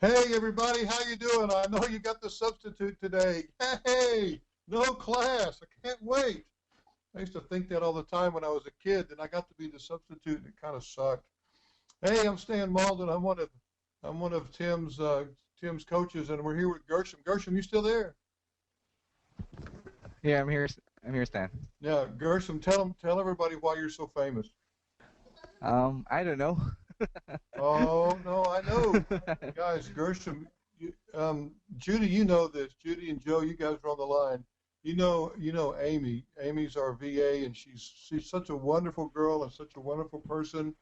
Hey everybody, how you doing? I know you got the substitute today. Hey, no class. I can't wait. I used to think that all the time when I was a kid, and I got to be the substitute, and it kind of sucked. Hey, I'm Stan Malden. I'm one of Tim's coaches, and we're here with Gershom. Gershom, you still there? Yeah, I'm here. I'm here, Stan. Yeah, Gershom, tell everybody why you're so famous. I don't know. Oh no, I know, guys. Gershom, Judy, you know this. Judy and Joe, you guys are on the line. You know Amy. Amy's our VA, and she's such a wonderful girl and such a wonderful person.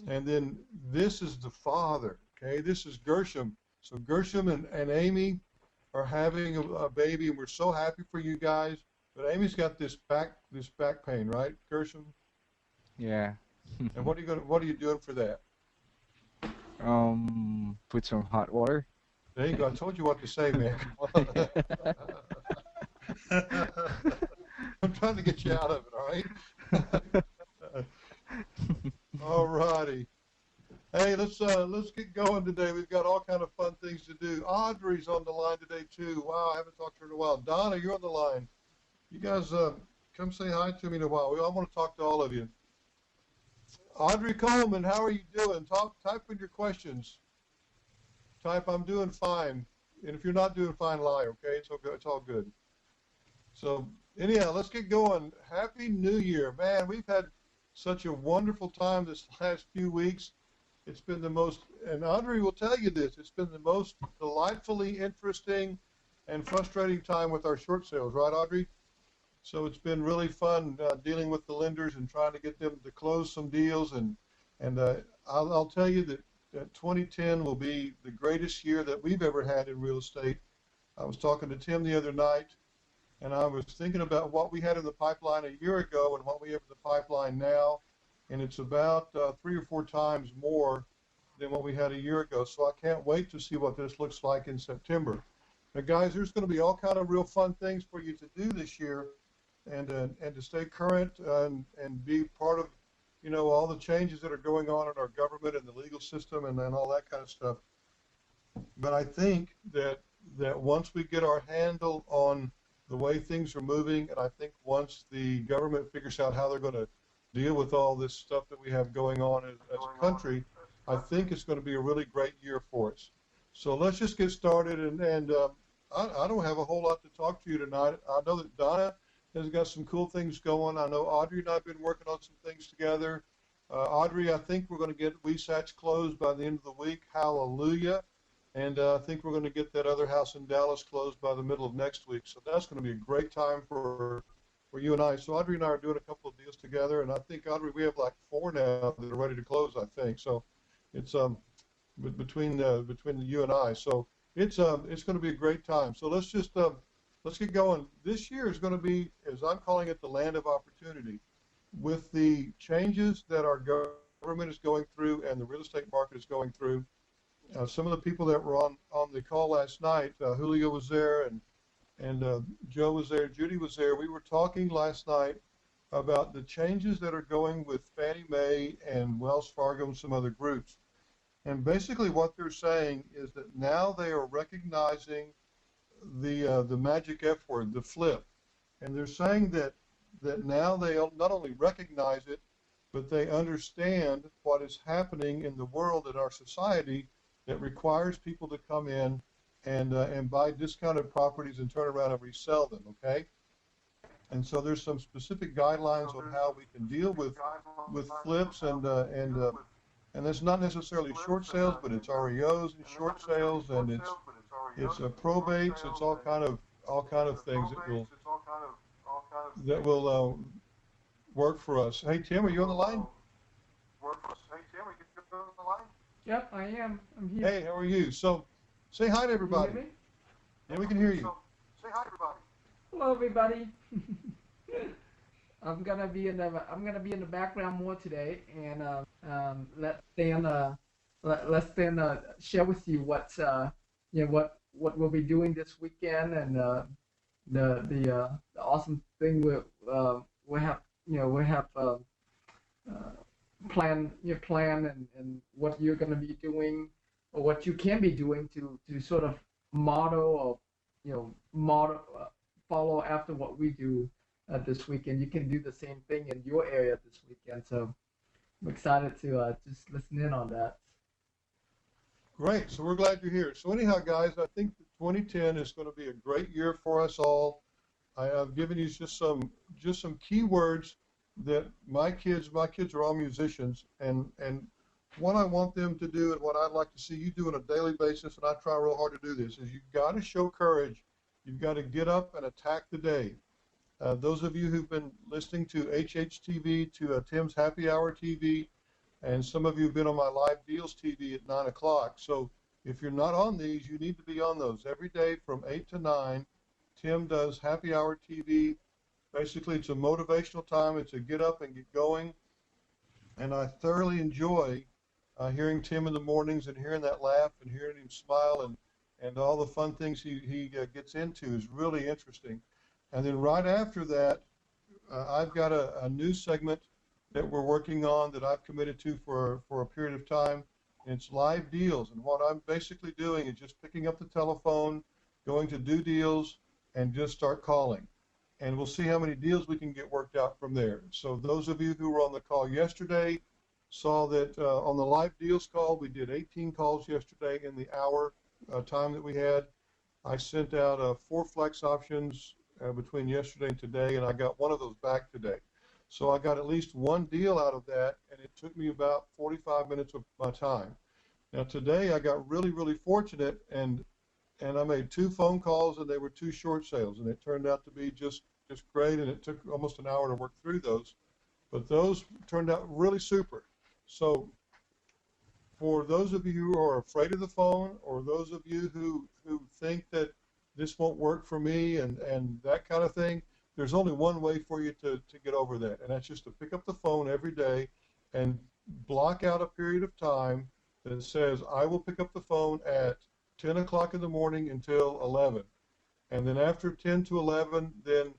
And then this is the father. Okay, this is Gershom. So Gershom and Amy are having a baby, and we're so happy for you guys. But Amy's got this back pain, right, Gershom? Yeah. And what are you doing for that? Put some hot water. There you go. I told you what to say, man. Come on. I'm trying to get you out of it, all right? All righty. Hey, let's get going today. We've got all kind of fun things to do. Audrey's on the line today too. Wow, I haven't talked to her in a while. Donna, you're on the line. You guys come say hi to me in a while. I want to talk to all of you. Audrey Coleman, how are you doing? Type in your questions. Type I'm doing fine. And if you're not doing fine, lie, okay? It's okay. It's all good. So anyhow, let's get going. Happy New Year, man. We've had such a wonderful time this last few weeks. It's been the most, and Audrey will tell you this, it's been the most delightfully interesting and frustrating time with our short sales, right, Audrey? So it's been really fun dealing with the lenders and trying to get them to close some deals. And I'll tell you that 2010 will be the greatest year that we've ever had in real estate. I was talking to Tim the other night, and I was thinking about what we had in the pipeline a year ago and what we have in the pipeline now, and it's about 3 or 4 times more than what we had a year ago. So I can't wait to see what this looks like in September. Now, guys, there's going to be all kind of real fun things for you to do this year, and to stay current and be part of, all the changes that are going on in our government and the legal system and all that kind of stuff. But I think that once we get our handle on the way things are moving, and I think once the government figures out how they're going to deal with all this stuff that we have going on as a country, I think it's going to be a really great year for us. So let's just get started, and I don't have a whole lot to talk to you tonight. I know that Donna has got some cool things going. I know Audrey and I have been working on some things together. Audrey, I think we're going to get Weisach closed by the end of the week. Hallelujah. And I think we're going to get that other house in Dallas closed by the middle of next week. So that's going to be a great time for you and I. So Audrey and I are doing a couple of deals together, and I think, Audrey, we have like 4 now that are ready to close, I think. So it's between you and I. So it's going to be a great time. So let's get going. This year is going to be, as I'm calling it, the land of opportunity. With the changes that our government is going through and the real estate market is going through, some of the people that were on the call last night, Julio was there, and Joe was there, Judy was there. We were talking last night about the changes that are going with Fannie Mae and Wells Fargo and some other groups. And basically what they're saying is that now they are recognizing the magic F word, the flip. And they're saying that now they not only recognize it, but they understand what is happening in the world, in our society, that requires people to come in and buy discounted properties and turn around and resell them, okay? And so there's some specific guidelines on how we can deal with flips and that's not necessarily short sales, but it's REOs and short sales, and it's probates, it's all kind of things that will work for us. Hey Tim, are you on the line? Yep, I am. I'm here. Hey, how are you? So say hi to Can you hear everybody. me? Yeah, we can hear you. Hello, everybody. I'm gonna be in the background more today, and let's then share with you what we'll be doing this weekend, and the awesome thing we have plan and what you're gonna be doing. or what you can be doing to sort of model or model follow after what we do this weekend. You can do the same thing in your area this weekend. So I'm excited to just listen in on that. Great. So we're glad you're here. So anyhow, guys, I think that 2010 is going to be a great year for us all. I have given you just some key words that my kids are all musicians, and what I want them to do and what I'd like to see you do on a daily basis, and I try real hard to do this, is you've got to show courage. You've got to get up and attack the day. Those of you who've been listening to HHTV, to Tim's Happy Hour TV, and some of you have been on my Live Deals TV at 9 o'clock. So if you're not on these, you need to be on those. Every day from 8 to 9, Tim does Happy Hour TV. Basically, it's a motivational time. It's a get up and get going. And I thoroughly enjoy hearing Tim in the mornings and hearing that laugh and hearing him smile and all the fun things he gets into is really interesting. And then right after that, I've got a new segment that we're working on that I've committed to for a period of time. And it's Live Deals. And what I'm basically doing is just picking up the telephone, going to Do Deals, and just start calling. And we'll see how many deals we can get worked out from there. So those of you who were on the call yesterday saw that on the Live Deals call, we did 18 calls yesterday in the hour time that we had. I sent out 4 flex options between yesterday and today, and I got one of those back today. So I got at least one deal out of that, and it took me about 45 minutes of my time. Now today I got really, really fortunate, and I made 2 phone calls, and they were 2 short sales, and it turned out to be just great, and it took almost an hour to work through those. But those turned out really super. So for those of you who are afraid of the phone, or those of you who think that this won't work for me and that kind of thing, there's only one way for you to get over that, and that's just to pick up the phone every day and block out a period of time that says, I will pick up the phone at 10 o'clock in the morning until 11. And then after 10 to 11, then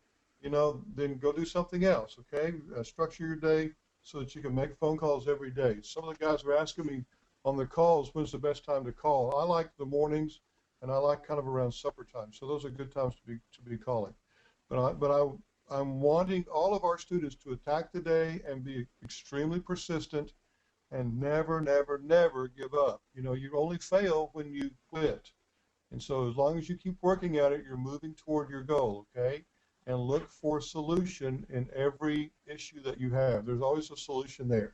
go do something else, okay? Structure your day so that you can make phone calls every day. Some of the guys were asking me on the calls, when's the best time to call? I like the mornings, and I like kind of around supper time. So those are good times to be calling. But I'm wanting all of our students to attack the day and be extremely persistent and never, never, never give up. You only fail when you quit. And so as long as you keep working at it, you're moving toward your goal, okay? And look for a solution in every issue that you have. There's always a solution there.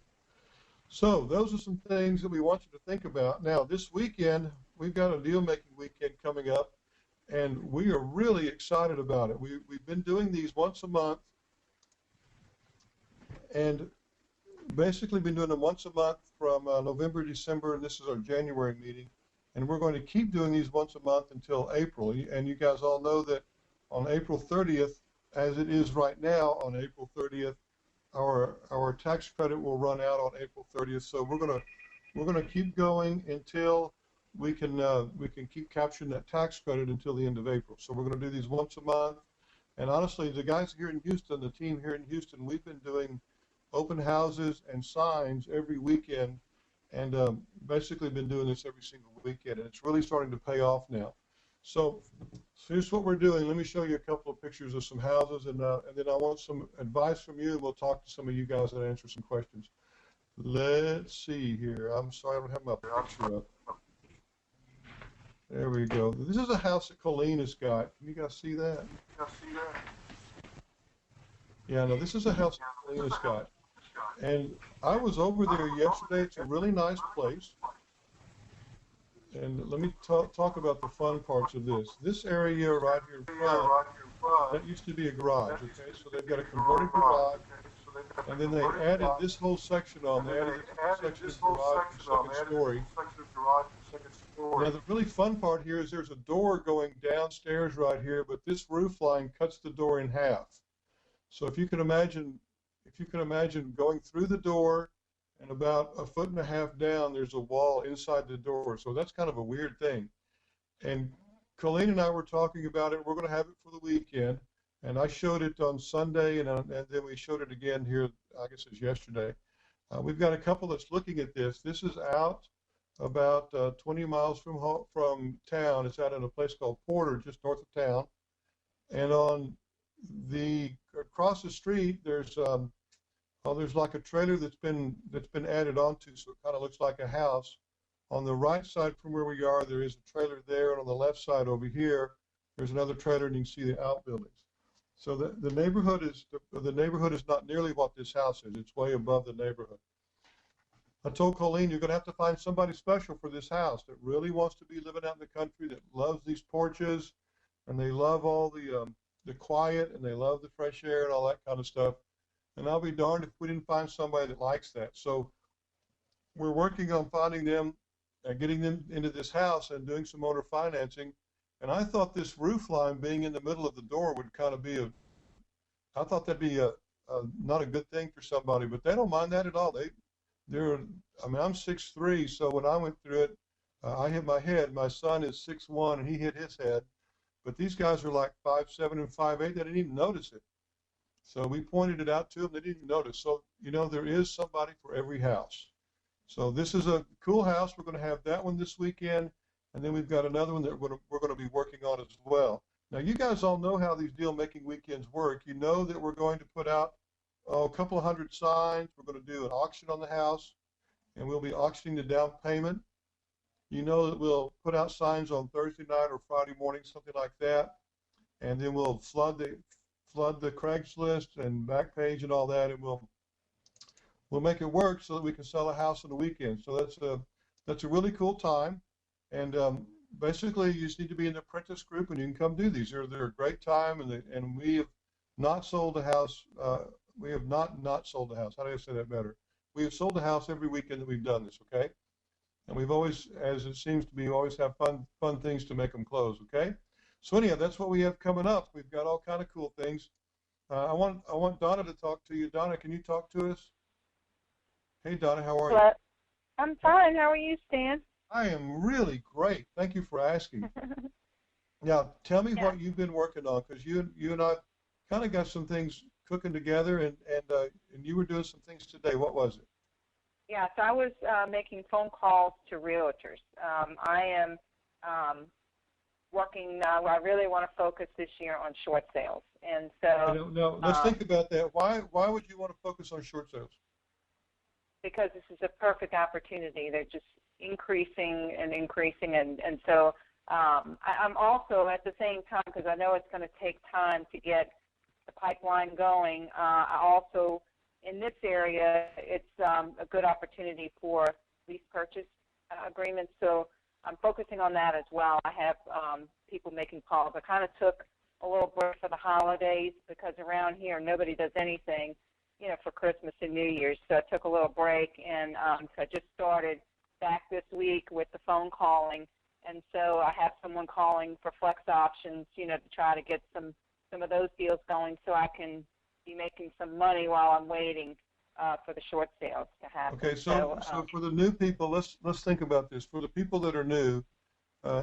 So those are some things that we want you to think about. Now, this weekend, we've got a deal-making weekend coming up, and we are really excited about it. We've been doing these once a month, and basically been doing them once a month from November, December, and this is our January meeting. And we're going to keep doing these once a month until April. And you guys all know that on April 30th, as it is right now on April 30th, our tax credit will run out on April 30th. So we're gonna keep going until we can keep capturing that tax credit until the end of April. So we're going to do these once a month. And honestly, the guys here in Houston, the team here in Houston, we've been doing open houses and signs every weekend, and basically been doing this every single weekend, and it's really starting to pay off now. So here's what we're doing. Let me show you a couple of pictures of some houses, and then I want some advice from you, and we'll talk to some of you guys and answer some questions. Let's see here. I'm sorry I don't have my picture up. There we go. This is a house that Colleen has got. Can you guys see that? Yeah, no, this is a house that Colleen has got. And I was over there yesterday. It's a really nice place. And let me talk about the fun parts of this. This area right here in front, that used to be a garage, okay? So they've got a converted garage, and then they added this whole section on. They added this section of garage for second story. Now the really fun part here is there's a door going downstairs right here, but this roof line cuts the door in half. So if you can imagine going through the door, and about 1.5 feet down, there's a wall inside the door. So that's kind of a weird thing. And Colleen and I were talking about it. We're going to have it for the weekend. And I showed it on Sunday, and then we showed it again here, I guess it's yesterday. We've got a couple that's looking at this. This is out about 20 miles from town. It's out in a place called Porter, just north of town. And on the across the street, there's like a trailer that's been added onto, so it kind of looks like a house. On the right side from where we are, there is a trailer there, and on the left side over here, there's another trailer, and you can see the outbuildings. So the neighborhood is not nearly what this house is. It's way above the neighborhood. I told Colleen, you're going to have to find somebody special for this house that really wants to be living out in the country, that loves these porches, and they love all the quiet, and they love the fresh air and all that kind of stuff. And I'll be darned if we didn't find somebody that likes that. So we're working on finding them and getting them into this house and doing some owner financing. And I thought this roof line being in the middle of the door would kind of be I thought that'd be not a good thing for somebody, but they don't mind that at all. I mean, I'm 6'3", so when I went through it, I hit my head. My son is 6'1", and he hit his head. But these guys are like 5'7" and 5'8". They didn't even notice it. So we pointed it out to them. They didn't even notice. So, there is somebody for every house. So this is a cool house. We're going to have that one this weekend. And then we've got another one that we're going to be working on as well. Now, you guys all know how these deal-making weekends work. You know that we're going to put out a couple of hundred signs. We're going to do an auction on the house, and we'll be auctioning the down payment. You know that we'll put out signs on Thursday night or Friday morning, something like that. And then we'll flood the Craigslist and Backpage and all that, and we'll make it work so that we can sell a house on the weekend. So that's a really cool time. And basically, you just need to be in the apprentice group, and you can come do these. They're a great time, and we have not sold a house. We have not sold a house. How do I say that better? We have sold a house every weekend that we've done this, okay? And we've always, as it seems to be, always have fun things to make them close, okay? So anyhow, that's what we have coming up. We've got all kind of cool things. I want Donna to talk to you. Donna, can you talk to us? Hey, Donna, how are you? I'm fine. How are you, Stan? I am really great. Thank you for asking. Now, tell me what you've been working on, because you and I kind of got some things cooking together, and you were doing some things today. What was it? Yeah, so I was making phone calls to realtors. I am working. I really want to focus this year on short sales, and so. No, let's think about that. Why would you want to focus on short sales? Because this is a perfect opportunity. They're just increasing, and so I'm also at the same time, because I know it's going to take time to get the pipeline going. I also, in this area, it's a good opportunity for lease purchase agreements. So I'm focusing on that as well. I have people making calls. I kind of took a little break for the holidays because around here nobody does anything, for Christmas and New Year's. So I took a little break, and so I just started back this week with the phone calling. And so I have someone calling for flex options, to try to get some of those deals going so I can be making some money while I'm waiting for the short sales to happen. Okay, so for the new people, let's think about this. For the people that are new,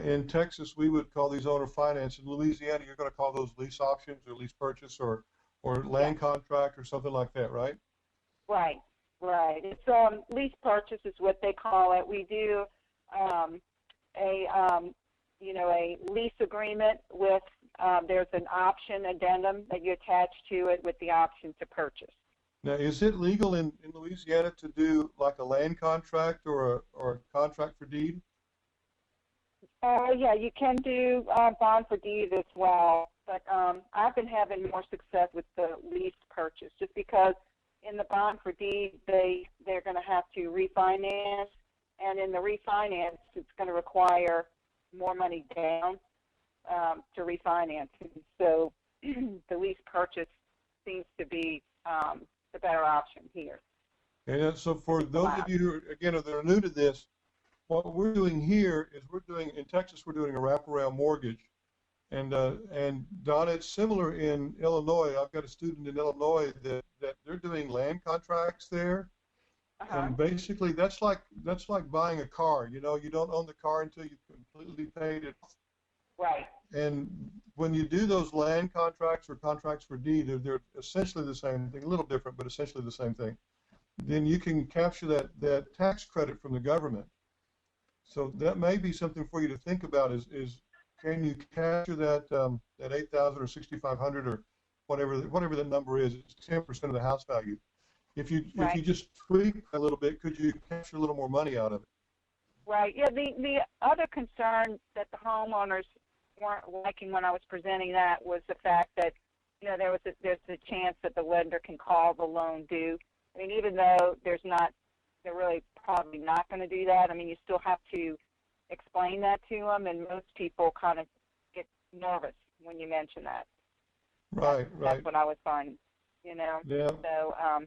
in Texas, we would call these owner finance. In Louisiana, you're going to call those lease options or lease purchase or land contract or something like that, right? Right. It's lease purchase is what they call it. We do a lease agreement with there's an option addendum that you attach to it with the option to purchase. Now, is it legal in Louisiana to do like a land contract or a contract for deed? Yeah, you can do bond for deed as well, but I've been having more success with the lease purchase just because in the bond for deed they're going to have to refinance, and in the refinance it's going to require more money down to refinance. And so the lease purchase seems to be the better option here. And so for those of you who, again, that are new to this, what we're doing here is in Texas, we're doing a wraparound mortgage. And Donna, it's similar in Illinois. I've got a student in Illinois that they're doing land contracts there. And basically that's like buying a car. You don't own the car until you've completely paid it. Right. And when you do those land contracts or contracts for deed, they're essentially the same thing, a little different, but essentially the same thing. Then you can capture that tax credit from the government. So that may be something for you to think about is can you capture that 8,000 or 6,500 or whatever the number is, it's 10% of the house value. If you Right. just tweak a little bit, could you capture a little more money out of it? Right. Yeah. The other concern that the homeowners weren't liking when I was presenting that was the fact that there's a chance that the lender can call the loan due. I mean, even though they're really probably not going to do that. I mean, you still have to explain that to them, and most people kind of get nervous when you mention that. Right, That's right. what I was finding. You know. Yeah. So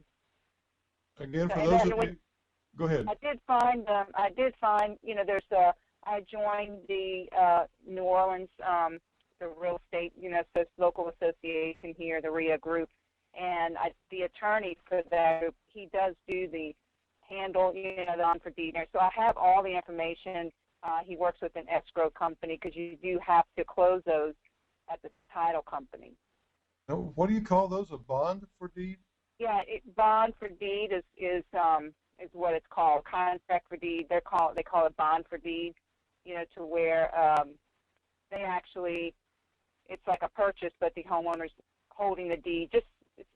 Again, for and those then of when you, go ahead. I did find, I joined the New Orleans, the real estate, local association here, the RIA group, and the attorney for that group, he does do the handle, the on for deed. So I have all the information. He works with an escrow company because you do have to close those at the title company. Now, what do you call those? A bond for deed? Yeah, bond for deed is what it's called. Contract for deed. They call it bond for deed. To where they actually, it's like a purchase, but the homeowner's holding the deed. Just it's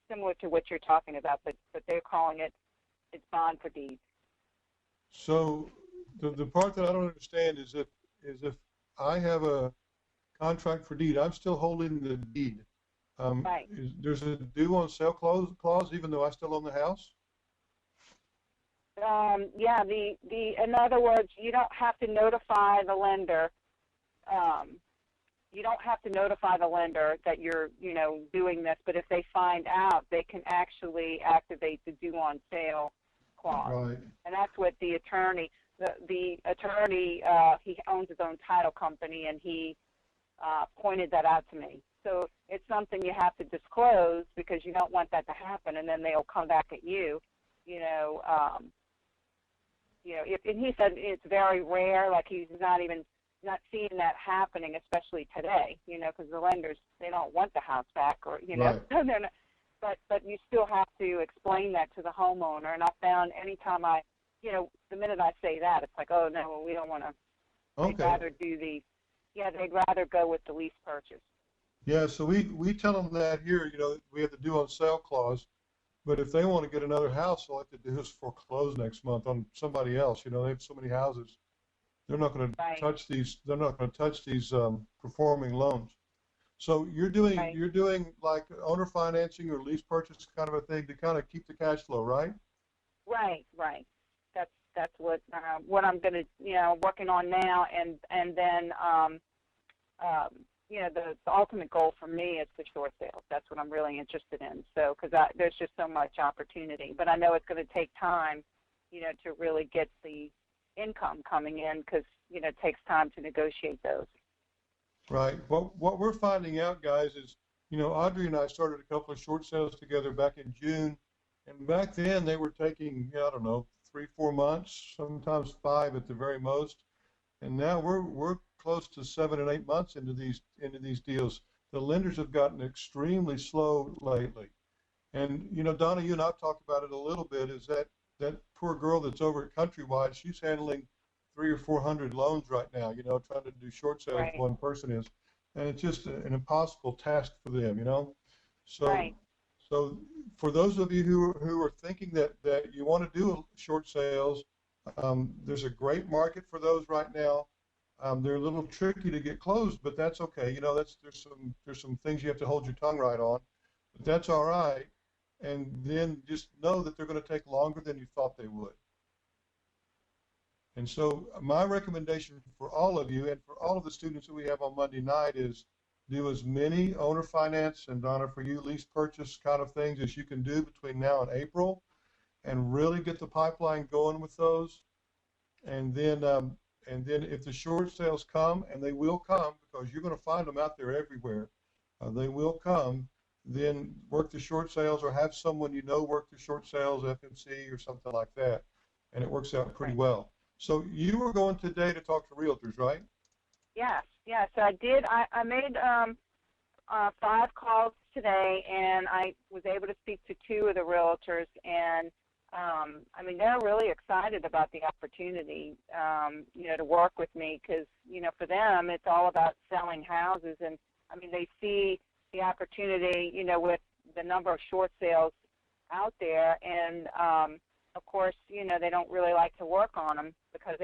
similar to what you're talking about, but they're calling it's bond for deed. So the part that I don't understand is if I have a contract for deed, I'm still holding the deed. Right. There's a due on sale clause even though I still own the house? Yeah. In other words, you don't have to notify the lender. You don't have to notify the lender that you're, doing this. But if they find out, they can actually activate the due on sale clause. Right. And that's what the attorney, the attorney, he owns his own title company, and he pointed that out to me. So it's something you have to disclose because you don't want that to happen, and then they'll come back at you. And he said it's very rare, like he's not seeing that happening, especially today, because the lenders, they don't want the house back or, Right. but you still have to explain that to the homeowner. And I found anytime the minute I say that, it's like, oh, no, we don't want to, they'd Okay. rather they'd rather go with the lease purchase. Yeah, so we tell them that here, we have the due on sale clause, but if they want to get another house, all they have to do is foreclose next month on somebody else. They have so many houses. They're not going to Right. touch these. They're not going to touch these performing loans. So you're doing Right. like owner financing or lease purchase kind of a thing to kind of keep the cash flow, right? Right. That's what I'm going to, working on now, and then the ultimate goal for me is the short sales. That's what I'm really interested in. So, because there's just so much opportunity, but I know it's going to take time, to really get the income coming in because, it takes time to negotiate those. Right. What we're finding out, guys, is Audrey and I started a couple of short sales together back in June, and back then they were taking I don't know 3-4 months, sometimes 5 at the very most, and now we're close to 7 and 8 months into these deals. The lenders have gotten extremely slow lately, and Donna, you and I've talked about it a little bit. Is that poor girl that's over at Countrywide? She's handling 300 or 400 loans right now. Trying to do short sales. Right. One person is, and it's just an impossible task for them. So Right. so for those of you who are thinking that you want to do short sales, there's a great market for those right now. They're a little tricky to get closed, but that's okay. There's some things you have to hold your tongue right on, but that's all right. And then just know that they're going to take longer than you thought they would. And so my recommendation for all of you and for all of the students that we have on Monday night is do as many owner finance and Donna, for you, lease purchase kind of things as you can do between now and April, and really get the pipeline going with those. And then if the short sales come, and they will come because you're going to find them out there everywhere, they will come. Then work the short sales or have someone work the short sales, FMC or something like that, and it works out pretty well. So you were going today to talk to realtors, right? Yes. So I did. I made 5 calls today, and I was able to speak to 2 of the realtors, and I mean, they're really excited about the opportunity, to work with me because, for them, it's all about selling houses. And, I mean, they see the opportunity, with the number of short sales out there. And, of course, they don't really like to work on them because,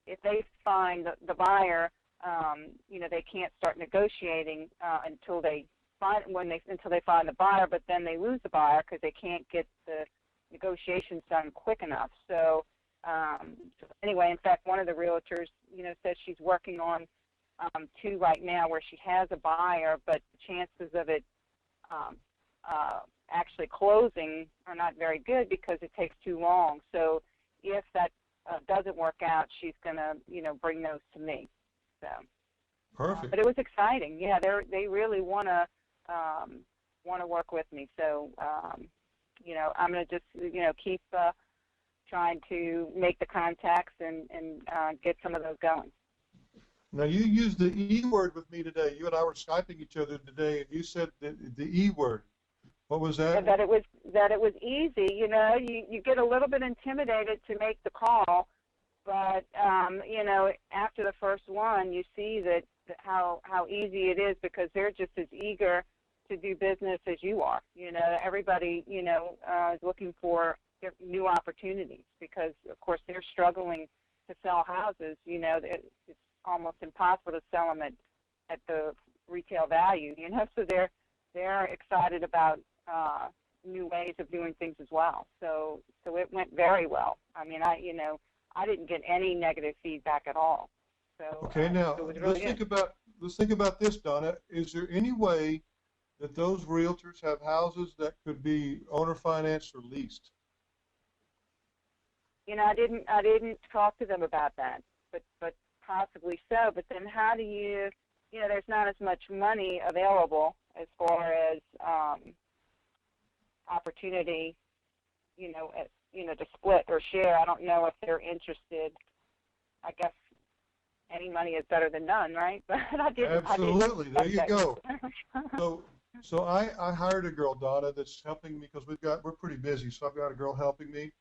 if they find the buyer, they can't start negotiating until they find the buyer, but then they lose the buyer because they can't get the negotiations done quick enough. So anyway, in fact, one of the realtors, says she's working on two right now where she has a buyer, but the chances of it actually closing are not very good because it takes too long. So if that doesn't work out, she's going to, bring those to me. So. Perfect. But it was exciting. Yeah, they really want to work with me. So, I'm going to just, keep trying to make the contacts and get some of those going. Now, you used the E word with me today. You and I were Skyping each other today, and you said the E word. What was that? That it was easy. You get a little bit intimidated to make the call, but after the first one, you see that how easy it is because they're just as eager to do business as you are. Everybody is looking for new opportunities because, of course, they're struggling to sell houses. It's almost impossible to sell them at the retail value. So they're excited about new ways of doing things as well. So it went very well. I mean, I didn't get any negative feedback at all. So okay, now it was really let's think about this, Donna. Is there any way that those realtors have houses that could be owner financed or leased? I didn't talk to them about that, but possibly so. But then how do you, there's not as much money available as far as opportunity, to split or share. I don't know if they're interested. I guess any money is better than none, right? But I didn't. Absolutely. There you go. go. So I hired a girl, Donna, that's helping me because we're pretty busy. So I've got a girl helping me,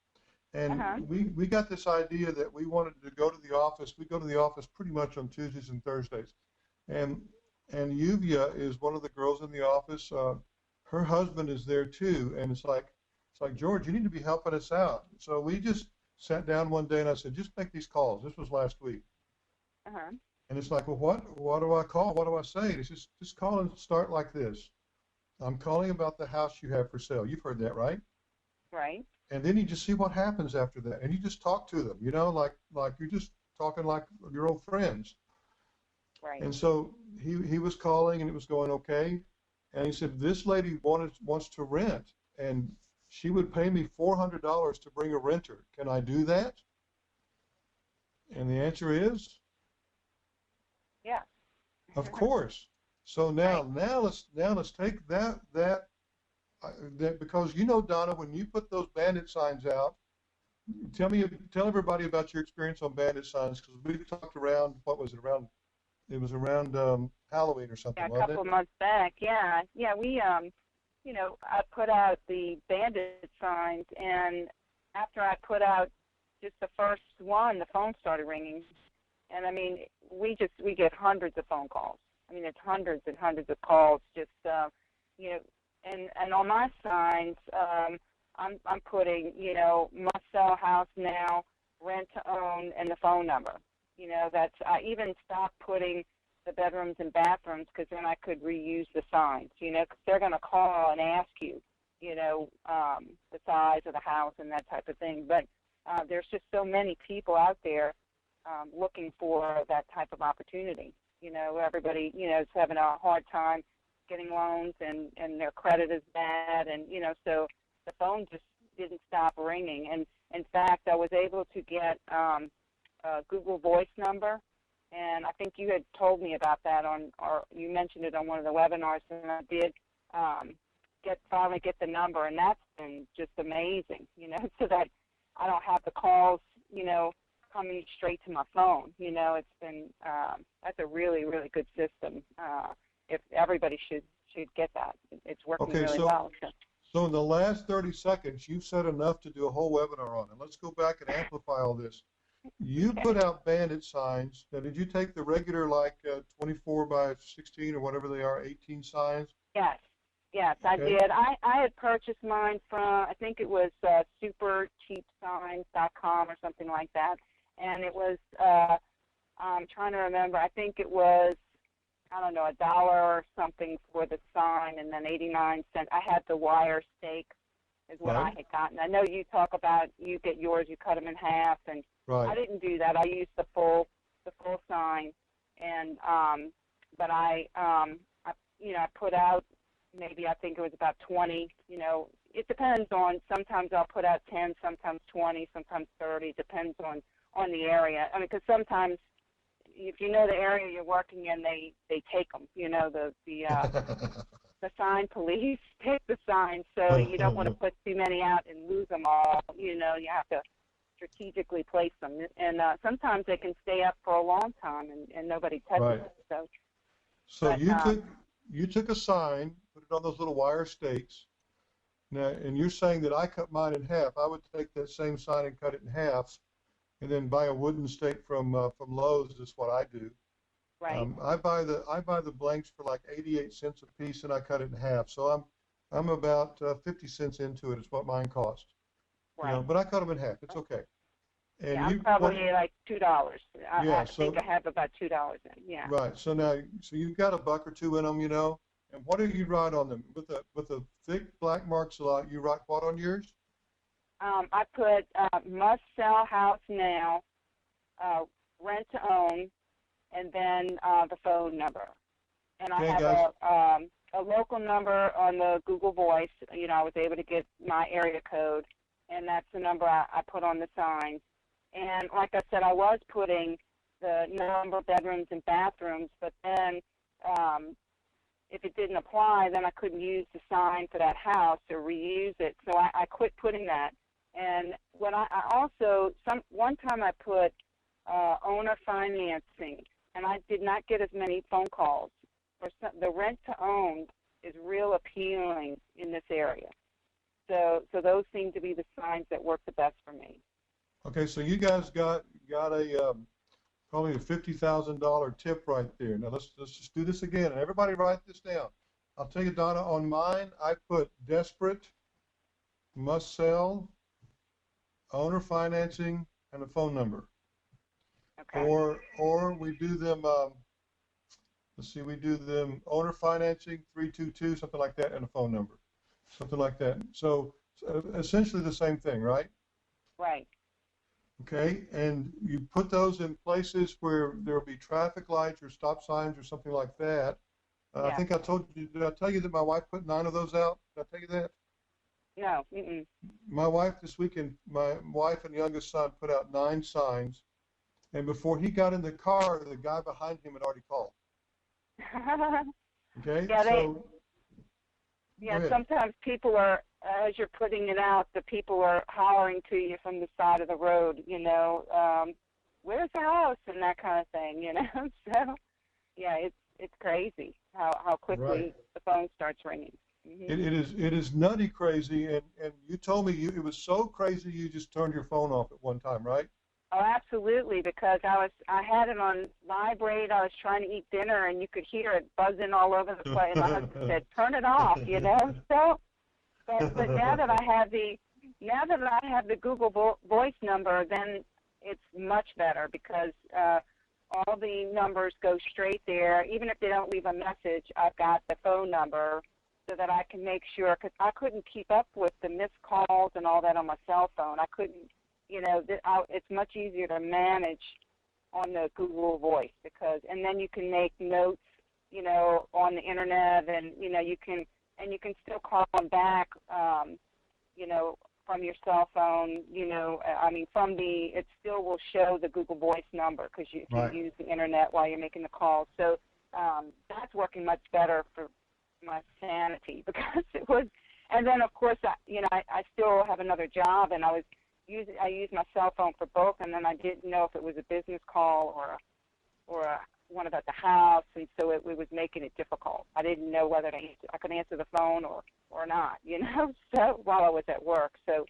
and we got this idea that we wanted to go to the office. We go to the office pretty much on Tuesdays and Thursdays, and Yuvia is one of the girls in the office. Her husband is there too, and it's like George, you need to be helping us out. So we just sat down one day and I said, just make these calls. This was last week. And it's like, well, what do I call? What do I say? And it's just call and start like this. I'm calling about the house you have for sale. You've heard that, right? Right. And then you just see what happens after that. And you just talk to them, like you're just talking like your old friends. Right. And so he was calling and it was going okay. And he said, this lady wants to rent and she would pay me $400 to bring a renter. Can I do that? And the answer is, yeah. Of course. So now let's take that because Donna, when you put those bandit signs out, tell everybody about your experience on bandit signs because we talked around it was around Halloween or something. Yeah, a couple of months back. Yeah, we I put out the bandit signs, and after I put out just the first one, the phone started ringing. And I mean, we get hundreds of phone calls. I mean, it's hundreds and hundreds of calls. Just and on my signs, I'm putting must sell house now, rent to own, and the phone number. I even stopped putting the bedrooms and bathrooms because then I could reuse the signs. Because they're going to call and ask you, the size of the house and that type of thing. But there's just so many people out there looking for that type of opportunity. Everybody, is having a hard time getting loans and their credit is bad. And, so the phone just didn't stop ringing. And, in fact, I was able to get a Google Voice number. And I think you had told me about that or you mentioned it on one of the webinars, and I did finally get the number. And that's been just amazing, so that I don't have the calls, coming straight to my phone. It's been that's a really, really good system. If everybody should get that, it's working really well. So in the last 30 seconds, you've said enough to do a whole webinar on it. Let's go back and amplify all this. You put out bandit signs. Now, did you take the regular, like 24 by 16 or whatever they are, 18 signs? Yes, yes, I Okay. did. I had purchased mine from, I think it was supercheapsigns.com or something like that. And it was, I'm trying to remember, I think it was, I don't know, $1 or something for the sign, and then 89 cents. I had the wire stake is what Right. I had gotten. I know you talk about you get yours, you cut them in half, and I Right. didn't do that. I used the full sign, and but I you know, I put out maybe, I think it was about 20. You know, it depends on. Sometimes I'll put out 10, sometimes 20, sometimes 30. Depends on the area. I mean, because sometimes if you know the area you're working in, they take them. You know, the sign police take the signs, so you don't want to put too many out and lose them all. You know, you have to strategically place them, and sometimes they can stay up for a long time and nobody touches Right. it. So, So but, you took a sign, put it on those little wire stakes. Now, and you're saying that I cut mine in half. I would take that same sign and cut it in half, and then buy a wooden stake from Lowe's. Is what I do. right, I buy the blanks for like 88 cents a piece, and I cut it in half. So I'm about 50 cents into it. Is what mine cost. You right. know, but I cut them in half. It's okay. And Yeah, you I'm probably like $2. Yeah, I think I have about $2 in. Yeah. right. So now, so you've got $1 or $2 in them, you know. And what do you write on them? With a thick black marks a lot, you write what on yours? I put must sell house now, rent to own, and then the phone number. And I Okay, have guys. a local number on the Google Voice. You know, I was able to get my area code, and that's the number I put on the signs. And like I said, I was putting the number of bedrooms and bathrooms, but then if it didn't apply, then I couldn't use the sign for that house or reuse it. So I quit putting that. And when I also, one time I put owner financing, and I did not get as many phone calls. The rent to own is real appealing in this area. So those seem to be the signs that work the best for me. Okay, so you guys got a probably a $50,000 tip right there. Now let's just do this again, and everybody write this down. I'll tell you, Donna, on mine I put desperate, must sell, owner financing, and a phone number. Okay. Or we do them. Let's see, we do them owner financing 322, something like that, and a phone number, something like that. So essentially the same thing, right? Right. Okay, and you put those in places where there will be traffic lights or stop signs or something like that. Yeah. I think I told you, did I tell you that my wife put 9 of those out? Did I tell you that? No. Mm-mm. My wife this weekend, my wife and youngest son put out 9 signs, and before he got in the car, the guy behind him had already called. Okay, Yeah, so Yeah, go ahead. sometimes people are, as you're putting it out, the people are hollering to you from the side of the road, you know, where's the house, and that kind of thing, you know. So, yeah, it's crazy how quickly Right. the phone starts ringing. Mm-hmm. It is nutty crazy, and you told me it was so crazy you just turned your phone off at one time, right? Oh, absolutely, because I had it on vibrate. I was trying to eat dinner, and you could hear it buzzing all over the place. And my husband said, "Turn it off," you know. So, but now that I have the Google Voice number, then it's much better because all the numbers go straight there. Even if they don't leave a message, I've got the phone number so that I can make sure. Because I couldn't keep up with the missed calls and all that on my cell phone. I couldn't. You know, it's much easier to manage on the Google Voice and then you can make notes, you know, on the internet, and you know you can still call them back, you know, from your cell phone. You know, I mean, it still will show the Google Voice number because you can Right. use the internet while you're making the calls. So that's working much better for my sanity because it was. And then of course, I still have another job, and I use my cell phone for both, and then I didn't know if it was a business call or one about the house, and so it was making it difficult. I didn't know whether I could answer the phone or not, so while I was at work. So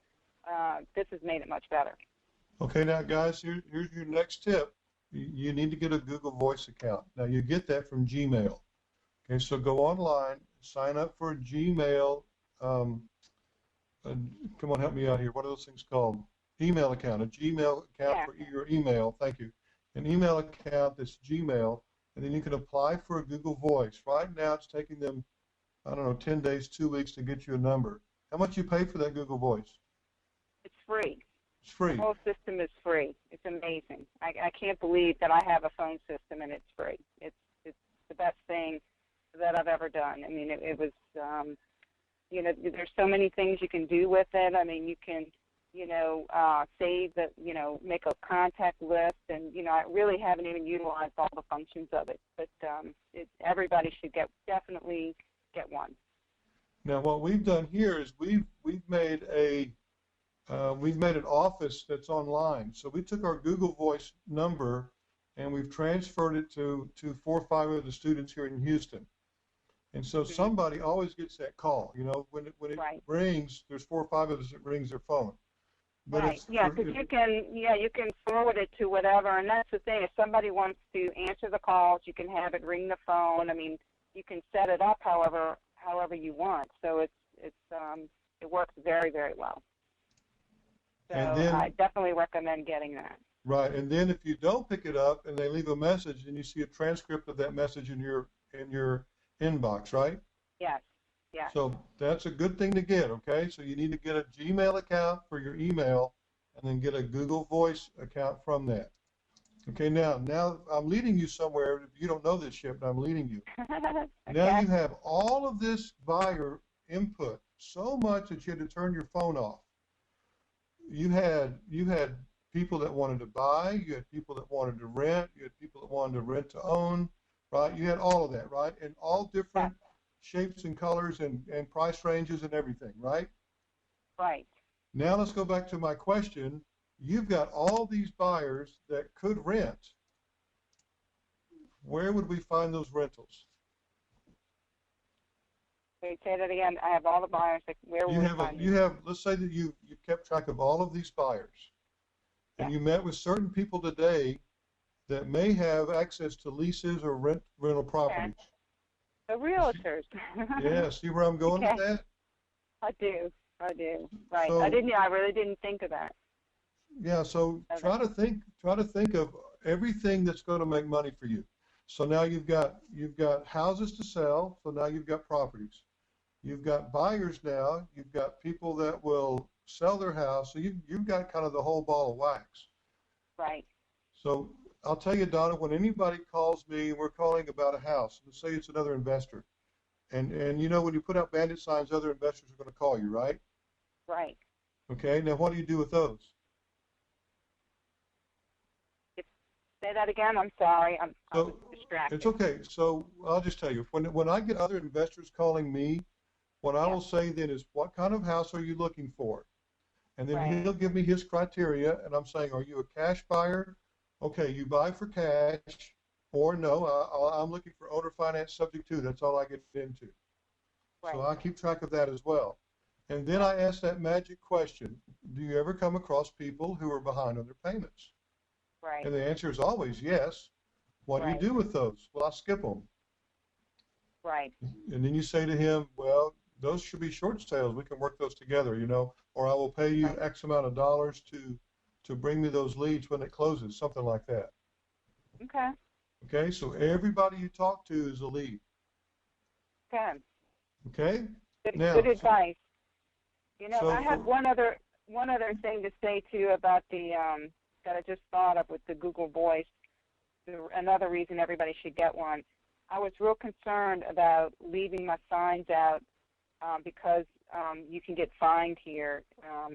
this has made it much better. Okay, now guys, here's your next tip. You need to get a Google Voice account. Now you get that from Gmail. Okay, so go online, sign up for a Gmail. Come on, help me out here. What are those things called? Email account. A Gmail account for your email. Thank you. An email account that's Gmail, and then you can apply for a Google Voice. Right now, it's taking them, I don't know, 10 days, 2 weeks to get you a number. How much you pay for that Google Voice? It's free. It's free. The whole system is free. It's amazing. I can't believe that I have a phone system and it's free. It's the best thing that I've ever done. I mean, it was, there's so many things you can do with it. I mean, you can, save the, make a contact list, and, I really haven't even utilized all the functions of it. But everybody should definitely get one. Now, what we've done here is we've made an office that's online. So we took our Google Voice number and we've transferred it to 4 or 5 of the students here in Houston. And so somebody always gets that call. When it rings, there's 4 or 5 of us that rings their phone. But right. Yeah, because you can forward it to whatever, and that's the thing. If somebody wants to answer the calls, you can have it ring the phone. I mean, you can set it up however you want. So it works very, very well. So I definitely recommend getting that. Right, and then if you don't pick it up and they leave a message, then you see a transcript of that message in your inbox, right? Yes. Yes. So that's a good thing to get, okay? So you need to get a Gmail account for your email and then get a Google Voice account from that. Okay, now I'm leading you somewhere. You don't know this yet, but I'm leading you. Okay. Now you have all of this buyer input, so much that you had to turn your phone off. You had people that wanted to buy, you had people that wanted to rent, you had people that wanted to rent to own, right? You had all of that, right? And all different shapes and colors and price ranges and everything, right? Right. Now let's go back to my question. You've got all these buyers that could rent. Where would we find those rentals? Wait, say that again. I have all the buyers. Let's say that you kept track of all of these buyers, and you met with certain people today that may have access to leases or rental properties. The realtors. Yeah, see where I'm going with that? I do. Right. So, I really didn't think of that. Yeah, so try to think of everything that's going to make money for you. So now you've got houses to sell, so now you've got properties. You've got buyers now, you've got people that will sell their house, so you've got kind of the whole ball of wax. Right. So I'll tell you, Donna, when anybody calls me, we're calling about a house, let's say it's another investor. And when you put out bandit signs, other investors are going to call you, right? Right. Okay, now what do you do with those? Say that again. I'm sorry. I was distracted. It's okay. So I'll just tell you, when I get other investors calling me, what I will say then is, what kind of house are you looking for? And then he'll give me his criteria, and I'm saying, are you a cash buyer? Okay, you buy for cash, or no, I'm looking for owner finance subject to. That's all I get into. Right. So I keep track of that as well. And then I ask that magic question, do you ever come across people who are behind on their payments? Right. And the answer is always yes. What do you do with those? Well, I skip them. Right. And then you say to him, well, those should be short sales. We can work those together, or I will pay you X amount of dollars to bring me those leads when it closes, something like that. Okay. Okay, so everybody you talk to is a lead. Okay. Okay? Good advice. So I have one other thing to say too about the that I just thought of with the Google Voice. Another reason everybody should get one. I was real concerned about leaving my signs out because you can get fined here.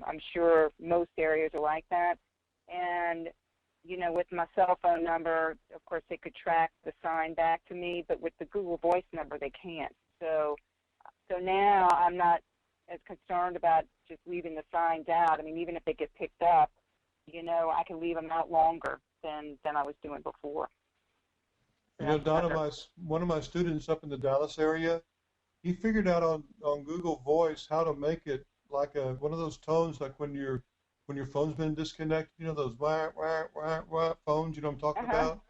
I'm sure most areas are like that. And, with my cell phone number, of course, they could track the sign back to me, but with the Google Voice number, they can't. So now I'm not as concerned about just leaving the signs out. I mean, even if they get picked up, I can leave them out longer than I was doing before. You know, that's Donna, better. one of my students up in the Dallas area, he figured out on Google Voice how to make it like one of those tones like when your phone's been disconnected, you know, those wah, wah, wah, wah phones, you know what I'm talking Uh-huh. about?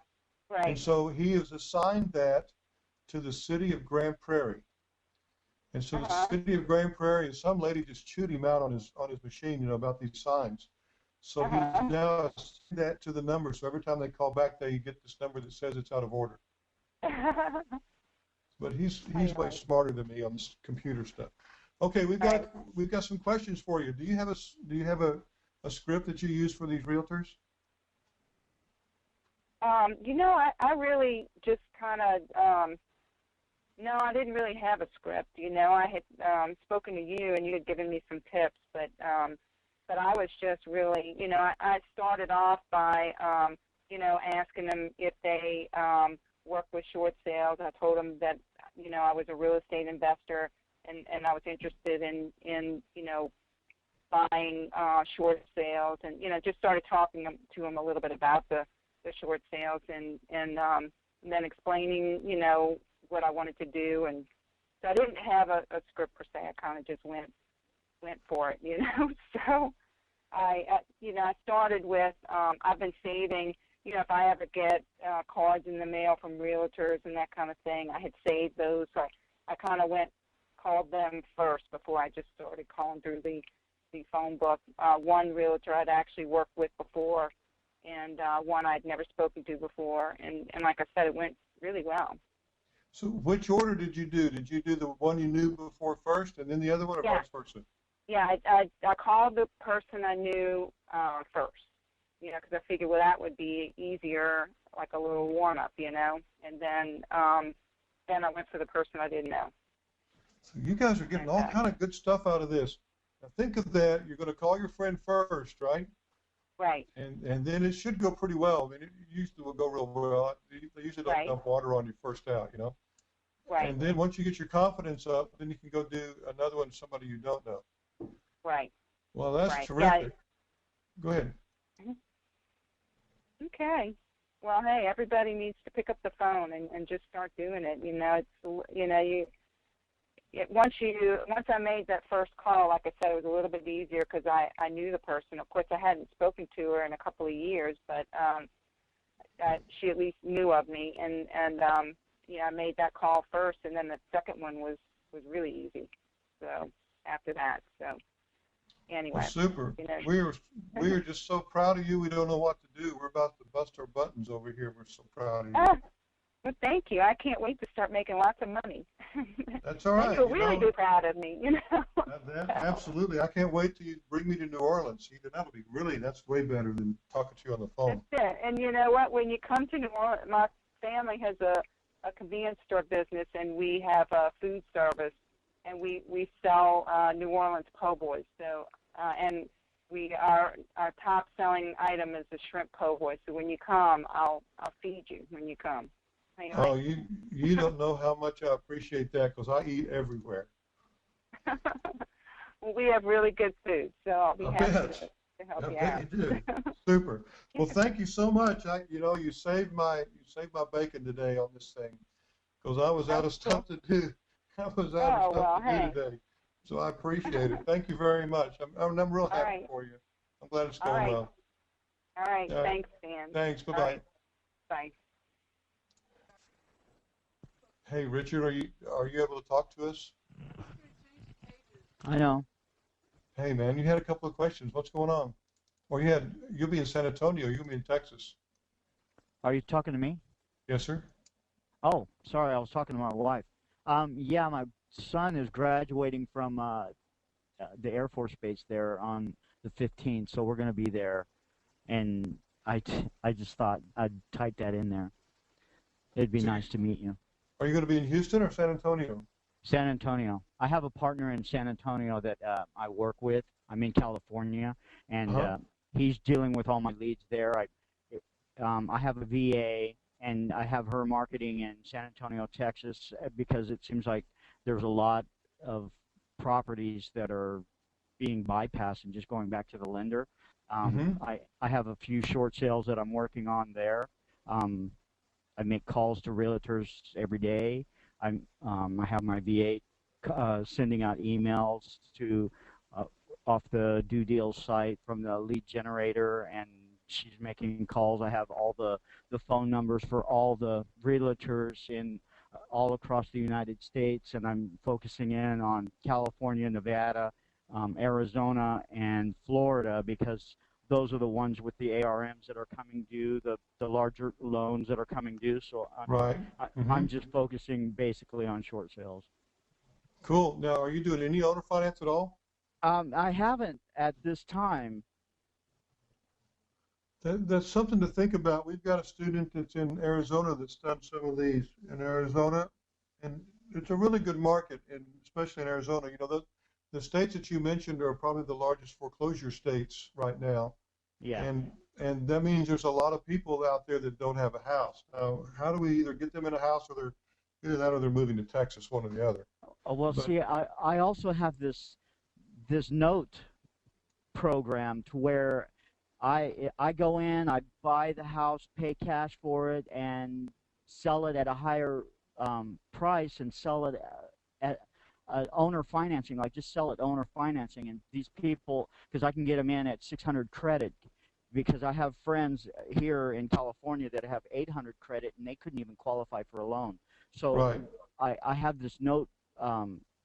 And Right. so he has assigned that to the city of Grand Prairie. And so the Uh-huh. city of Grand Prairie, and some lady just chewed him out on his machine, you know, about these signs. So he's Uh-huh. now assigned that to the number. So every time they call back, they get this number that says it's out of order. But I he's way know. smarter than me on this computer stuff. Okay, Right. we've got some questions for you. Do you have a script that you use for these realtors? You know, I really just kind of, no, I didn't really have a script. You know, I had spoken to you and you had given me some tips, but I was just really, you know, I started off by, you know, asking them if they work with short sales. I told them that, you know, I was a real estate investor and I was interested in you know, buying short sales and, you know, just started talking to them a little bit about the short sales and then explaining, you know, what I wanted to do. And so I didn't have a script per se. I kind of just went for it, you know. So you know, I started with, I've been saving, you know, if I ever get cards in the mail from realtors and that kind of thing, I had saved those. So I kind of called them first before I just started calling through the phone book. One realtor I'd actually worked with before, and one I'd never spoken to before. And like I said, it went really well. So which order did you do? Did you do the one you knew before first and then the other one, or Yeah, vice versa? yeah. I called the person I knew first, you know, because I figured, well, that would be easier, like a little warm up, you know. And then I went for the person I didn't know. So you guys are getting And all kind of good stuff out of this. Now think of that. You're going to call your friend first, right? right, And then it should go pretty well. I mean, it usually will go real well. They usually don't right, dump water on you first out, you know. right, And then once you get your confidence up, then you can go do another one to somebody you don't know. right, Well, that's right. Yeah. terrific. Go ahead. Mhm. Okay. Well, hey, everybody needs to pick up the phone and just start doing it. You know, it's, you know, once I made that first call, like I said, it was a little bit easier because I knew the person. Of course, I hadn't spoken to her in a couple of years, but she at least knew of me, and you know, I made that call first, and then the second one was really easy. So after that, so Well, anyway, super. you know. We are just so proud of you. We don't know what to do. We're about to bust our buttons over here. We're so proud of you. Ah, well, thank you. I can't wait to start making lots of money. That's all Then right. you'll You really know, be proud of me, you know. So, absolutely. I can't wait till you bring me to New Orleans. See, that'll be really, that's way better than talking to you on the that's phone. it. And you know what? When you come to New Orleans, my family has a convenience store business, and we have a food service, and we sell New Orleans po' boys. So and our top selling item is the shrimp po' boy. So when you come, I'll feed you when you come. Oh, Anyway. you don't know how much I appreciate that because I eat everywhere. Well, we have really good food, so I'll be I happy bet. to help I you bet out. you do. Super. Well, thank you so much. You know, you saved my bacon today on this thing because I was out That's of cool. stuff to do. I was out of Oh, stuff well, to do hey. today. So I appreciate it. Thank you very much. I'm real All happy right. for you. I'm glad it's All going right. well. All right. All right. Thanks, Dan. Thanks. All Bye-bye. right. Bye. Hey, Richard, are you able to talk to us? I know. Hey, man, you had a couple of questions. What's going on? Or you'll be in San Antonio. You'll be in Texas. Are you talking to me? Yes, sir. Oh, sorry, I was talking to my wife. Yeah, my son is graduating from the Air Force Base there on the 15th, so we're going to be there. And I just thought I'd type that in there. It'd be So nice to meet you. Are you going to be in Houston or San Antonio? San Antonio. I have a partner in San Antonio that I work with. I'm in California, and Uh-huh. he's dealing with all my leads there. I have a VA, and I have her marketing in San Antonio, Texas, because it seems like there's a lot of properties that are being bypassed and just going back to the lender. Mm-hmm. I have a few short sales that I'm working on there. Um, I make calls to realtors every day. I have my VA sending out emails to off the Do Deal site from the lead generator, and she's making calls. I have all the phone numbers for all the realtors in all across the United States, and I'm focusing in on California, Nevada, Arizona, and Florida because those are the ones with the ARMs that are coming due, the larger loans that are coming due. So Right. I'm just focusing basically on short sales. Cool. Now, are you doing any owner finance at all? I haven't at this time. That's something to think about. We've got a student that's in Arizona that's done some of these in Arizona, and it's a really good market, and especially in Arizona. You know, the states that you mentioned are probably the largest foreclosure states right now. Yeah. And that means there's a lot of people out there that don't have a house. Now, how do we either get them in a house, or either that or they're moving to Texas, one or the other? Well, But see, I also have this note program to where I go in, I buy the house, pay cash for it, and sell it at a higher price, and sell it at owner financing. Like just sell it owner financing, and these people, because I can get them in at 600 credit, because I have friends here in California that have 800 credit, and they couldn't even qualify for a loan. So right, I have this note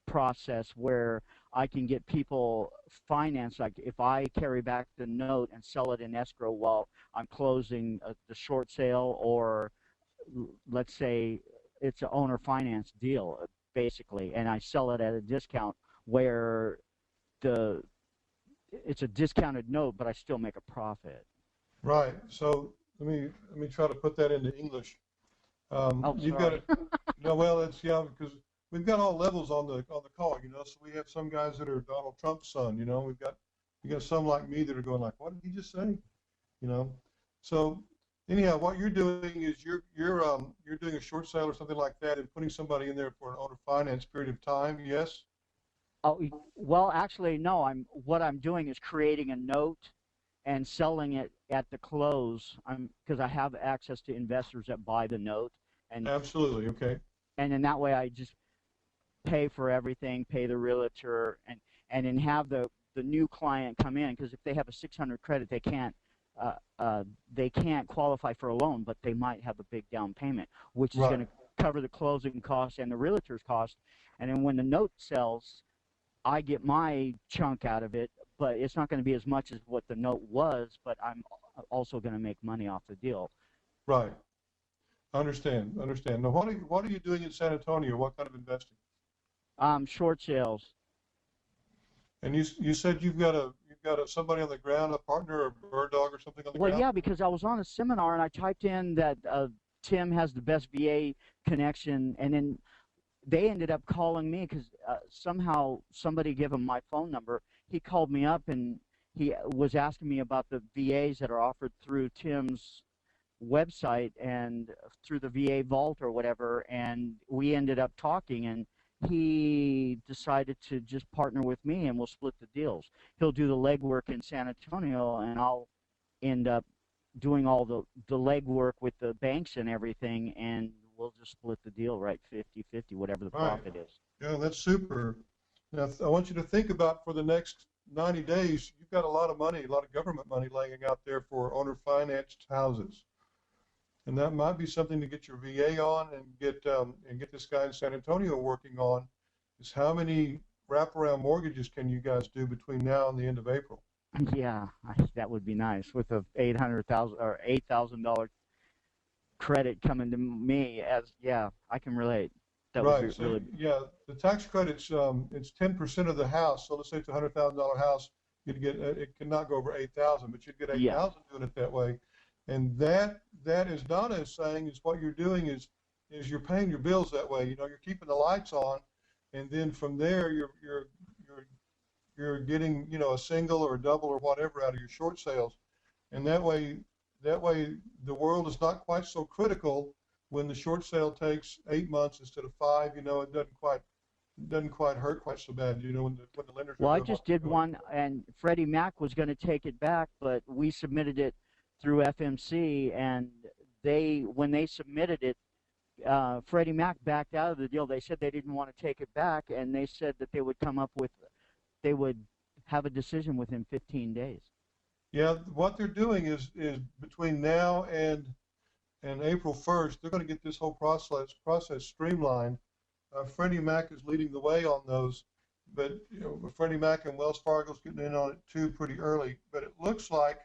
process where I can get people financed. Like if I carry back the note and sell it in escrow while I'm closing the short sale, or let's say it's an owner finance deal, basically, and I sell it at a discount where it's a discounted note, but I still make a profit. right. So let me try to put that into English. Oh, You've got sorry. to, no, well, it's yeah, because we've got all levels on the call, you know. So we have some guys that are Donald Trump's son, you know. We got some like me that are going like, what did he just say, you know? So anyhow, what you're doing is you're doing a short sale or something like that and putting somebody in there for an owner finance period of time. Yes. Oh, well, actually, no. What I'm doing is creating a note and selling it at the close. Because I have access to investors that buy the note, and Absolutely. Okay. in that way I just pay for everything, pay the realtor, and then have the new client come in, because if they have a 600 credit, they can't qualify for a loan, but they might have a big down payment, which is going Right. to cover the closing costs and the realtor's cost. And then when the note sells, I get my chunk out of it, but it's not going to be as much as what the note was, but I'm also going to make money off the deal. Right. Understand. Understand. Now, what are you doing in San Antonio? What kind of investing? Short sales. And you said you've got somebody on the ground, a partner, or a bird dog, or something on the Well, ground. yeah, because I was on a seminar and I typed in that Tim has the best VA connection, and then they ended up calling me because somehow somebody gave him my phone number. He called me up and he was asking me about the VAs that are offered through Tim's website and through the VA vault or whatever, and we ended up talking, and he decided to just partner with me and we'll split the deals. He'll do the legwork in San Antonio and I'll end up doing all the legwork with the banks and everything, and we'll just split the deal, right? 50-50, whatever the Right. profit is. Yeah, that's super. Now, I want you to think about for the next 90 days, you've got a lot of money, a lot of government money laying out there for owner-financed houses. And that might be something to get your VA on and get this guy in San Antonio working on, is how many wraparound mortgages can you guys do between now and the end of April? Yeah, that would be nice with a $800,000 or $8,000 credit coming to me. Yeah, I can relate. That would Right. be So really. yeah, the tax credit's it's 10% of the house. So let's say it's a $100,000 house, you'd get it cannot go over 8,000, but you'd get Yeah. 8,000 doing it that way. And that is Donna is saying is what you're doing is you're paying your bills that way. You know, you're keeping the lights on, and then from there you're getting, you know, a single or a double or whatever out of your short sales. And that way the world is not quite so critical when the short sale takes 8 months instead of 5. You know, it doesn't quite hurt quite so bad, you know, when the lenders are Well, I doing just what they're did doing. one, and Freddie Mac was going to take it back, but we submitted it through FMC, and when they submitted it, Freddie Mac backed out of the deal. They said they didn't want to take it back, and they said that they would have a decision within 15 days. Yeah, what they're doing is between now and April 1st, they're going to get this whole process streamlined. Freddie Mac is leading the way on those, but Freddie Mac and Wells Fargo's getting in on it too pretty early. But it looks like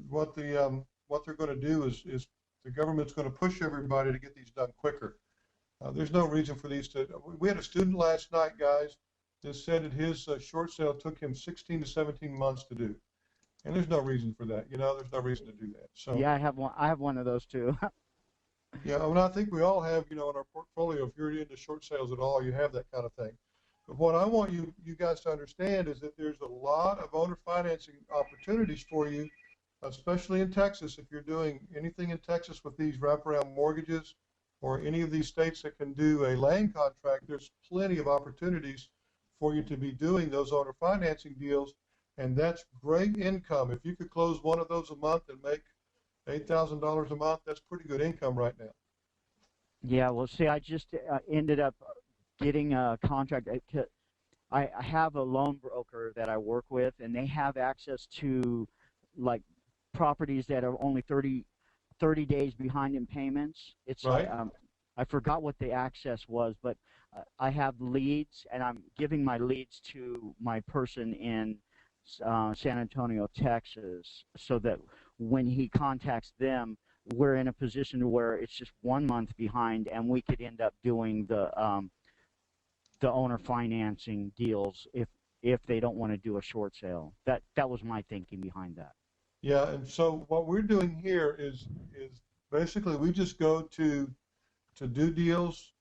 what they're going to do is the government's going to push everybody to get these done quicker. There's no reason for these to. We had a student last night, guys, that said that his short sale took him 16 to 17 months to do. And there's no reason for that. There's no reason to do that. So yeah, I have one of those too. yeah, I think we all have, in our portfolio, if you're into short sales at all, you have that kind of thing. But what I want you guys to understand is that there's a lot of owner financing opportunities for you, especially in Texas. If you're doing anything in Texas with these wraparound mortgages or any of these states that can do a land contract, there's plenty of opportunities for you to be doing those owner financing deals. And that's great income. If you could close one of those a month and make $8,000 a month, that's pretty good income right now. Yeah, well, see, I just ended up getting a contract. I have a loan broker that I work with, and they have access to like properties that are only 30 days behind in payments. It's right. I forgot what the access was, but I have leads, and I'm giving my leads to my person in San Antonio, Texas, so that when he contacts them, we're in a position where it's just 1 month behind, and we could end up doing the owner financing deals if they don't want to do a short sale. That was my thinking behind that. Yeah, and so what we're doing here is basically we just go to do deals.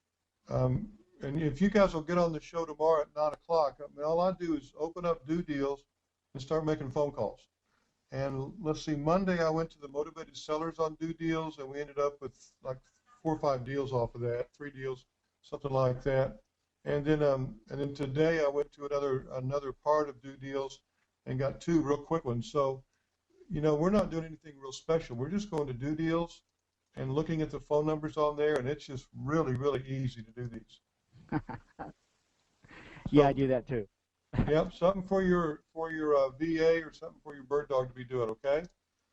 And if you guys will get on the show tomorrow at 9 o'clock, all I do is open up Do Deals and start making phone calls. And let's see, Monday I went to the Motivated Sellers on Do Deals, and we ended up with like 4 or 5 deals off of that, 3 deals, something like that. And then today I went to another part of Do Deals and got 2 real quick ones. So, we're not doing anything real special. We're just going to Do Deals and looking at the phone numbers on there, and it's just really, really easy to do these. Yeah, I do that too. Yep, something for your VA or something for your bird dog to be doing, okay?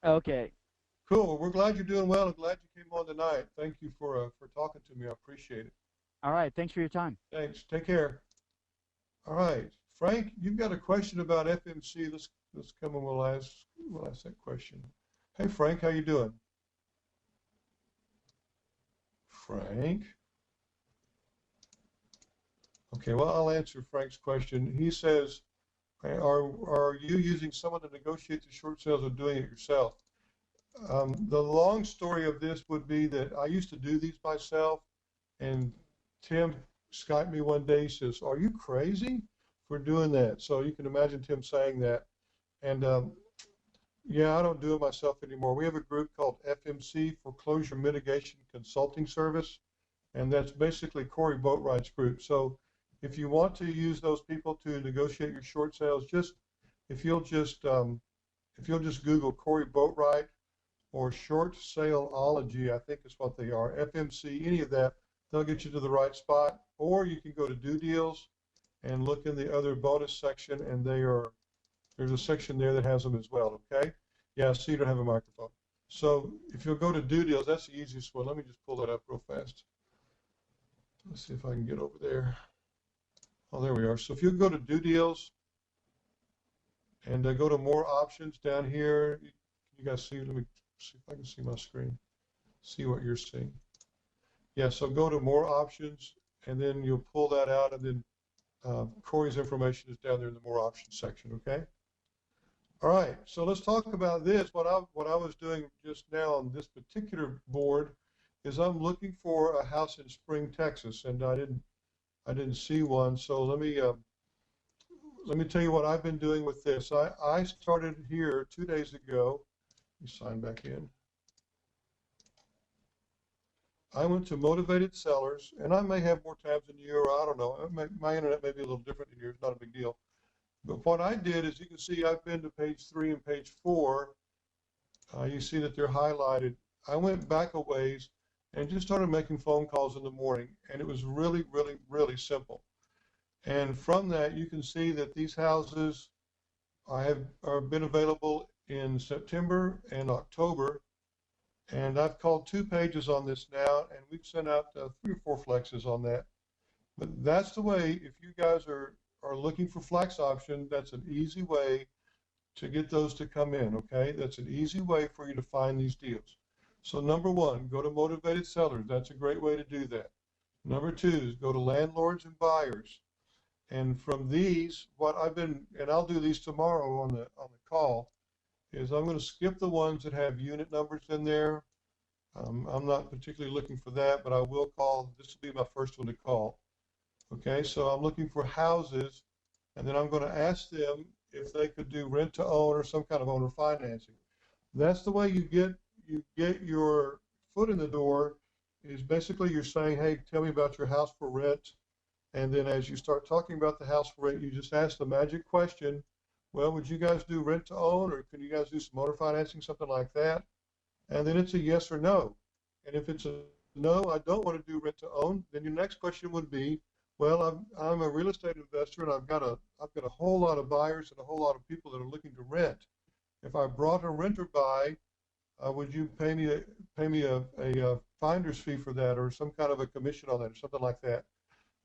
Okay. Cool. Well, we're glad you're doing well. I'm glad you came on tonight. Thank you for talking to me. I appreciate it. All right. Thanks for your time. Thanks. Take care. All right, Frank, you've got a question about FMC. Let's come and we'll ask that question. Hey, Frank, how you doing? Frank. Okay, well, I'll answer Frank's question. He says, are you using someone to negotiate the short sales or doing it yourself? The long story of this would be that I used to do these myself, and Tim Skyped me one day. He says, are you crazy for doing that? So you can imagine Tim saying that. And yeah, I don't do it myself anymore. We have a group called FMC, Foreclosure Mitigation Consulting Service, and that's basically Corey Boatwright's group. So if you want to use those people to negotiate your short sales, if you'll just Google Corey Boatwright or Short Saleology, I think is what they are, FMC, any of that, they'll get you to the right spot. Or you can go to Do Deals and look in the other bonus section, and there's a section there that has them as well, okay? Yeah, so you don't have a microphone. So if you'll go to Do Deals, that's the easiest one. Let me just pull that up real fast. Let's see if I can get over there. Oh, there we are. So if you go to Do Deals and go to More Options down here, you guys see, let me see if I can see my screen, see what you're seeing. Yeah, so go to More Options, and then you'll pull that out, and then Corey's information is down there in the More Options section, okay? All right, so let's talk about this. What I was doing just now on this particular board is I'm looking for a house in Spring, Texas, and I didn't see one. So let me tell you what I've been doing with this. I started here 2 days ago. Let me sign back in. I went to Motivated Sellers, and I may have more tabs than you, or I don't know. My internet may be a little different than yours, not a big deal. But what I did is, you can see I've been to page 3 and page 4. You see that they're highlighted. I went back a ways and just started making phone calls in the morning, and it was really, really, really simple. And from that, you can see that these houses are been available in September and October, and I've called 2 pages on this now, and we've sent out 3 or 4 flexes on that. But that's the way, if you guys are looking for flex option, that's an easy way to get those to come in, okay? That's an easy way for you to find these deals. So number one, go to Motivated Sellers. That's a great way to do that. Number two is go to Landlords and Buyers. And from these, what I've been, and I'll do these tomorrow on the call, is I'm going to skip the ones that have unit numbers in there. I'm not particularly looking for that, but I will call, this will be my first one to call. Okay, so I'm looking for houses, and then I'm going to ask them if they could do rent to own or some kind of owner financing. That's the way you get your foot in the door, is basically you're saying, hey, tell me about your house for rent. And then as you start talking about the house for rent, you just ask the magic question, well, would you guys do rent to own, or can you guys do some owner financing, something like that? And then it's a yes or no. And if it's a no, I don't want to do rent to own, then your next question would be, well, I'm a real estate investor, and I've got a whole lot of buyers and a whole lot of people that are looking to rent. If I brought a renter by, would you pay me a finder's fee for that, or some kind of a commission on that, or something like that?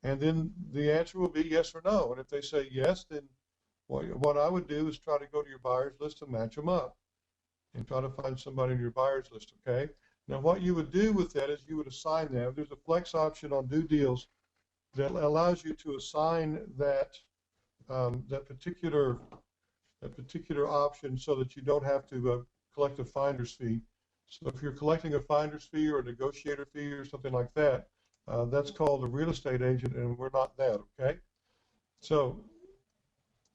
And then the answer will be yes or no. And if they say yes, then what I would do is try to go to your buyers list and match them up, and try to find somebody in your buyers list. Okay. Now, what you would do with that is you would assign them. There's a flex option on New Deals that allows you to assign that that particular option, so that you don't have to collect a finder's fee. So if you're collecting a finder's fee or a negotiator fee or something like that, that's called a real estate agent, and we're not that. Okay. So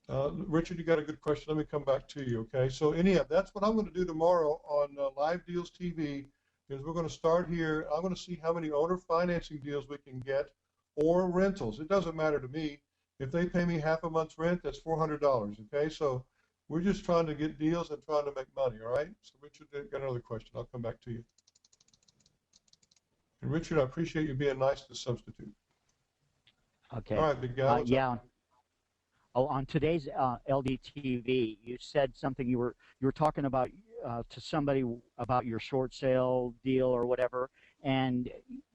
Richard, you got a good question. Let me come back to you. Okay. So anyhow, that's what I'm going to do tomorrow on Live Deals TV. Is we're going to start here. I'm going to see how many owner financing deals we can get, or rentals. It doesn't matter to me. If they pay me half a month's rent, that's $400. Okay, so we're just trying to get deals and trying to make money. All right. So Richard, got another question. I'll come back to you. And Richard, I appreciate you being nice to substitute. Okay. All right, big guy. Yeah. Oh, on today's LDTV, you said something. You were talking about to somebody about your short sale deal or whatever, and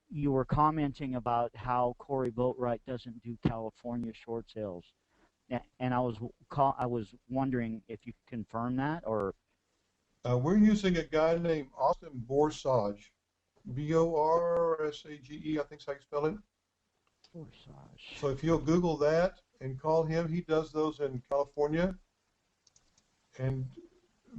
you were commenting about how Corey Boatwright doesn't do California short sales, and I was wondering if you could confirm that, or we're using a guy named Austin Borsage, Borsage, I think is how you spell it. Borsage. So if you'll Google that and call him, he does those in California. And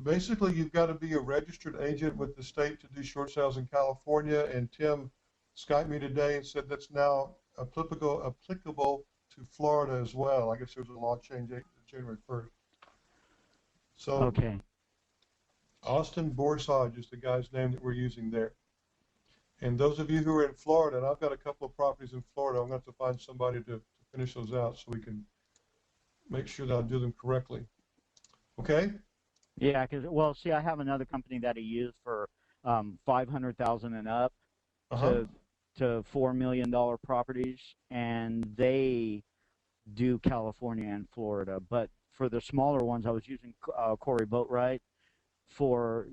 basically, you've got to be a registered agent with the state to do short sales in California. And Tim Skyped me today and said that's now applicable to Florida as well. I guess there was a law change January 1st. So okay. Austin Borsage is the guy's name that we're using there. And those of you who are in Florida, and I've got a couple of properties in Florida, I'm going to have to find somebody to finish those out so we can make sure that I do them correctly. Okay? Yeah, because, well, see, I have another company that I use for $500,000 and up to $4 million properties, and they do California and Florida. But for the smaller ones, I was using Corey Boatwright for,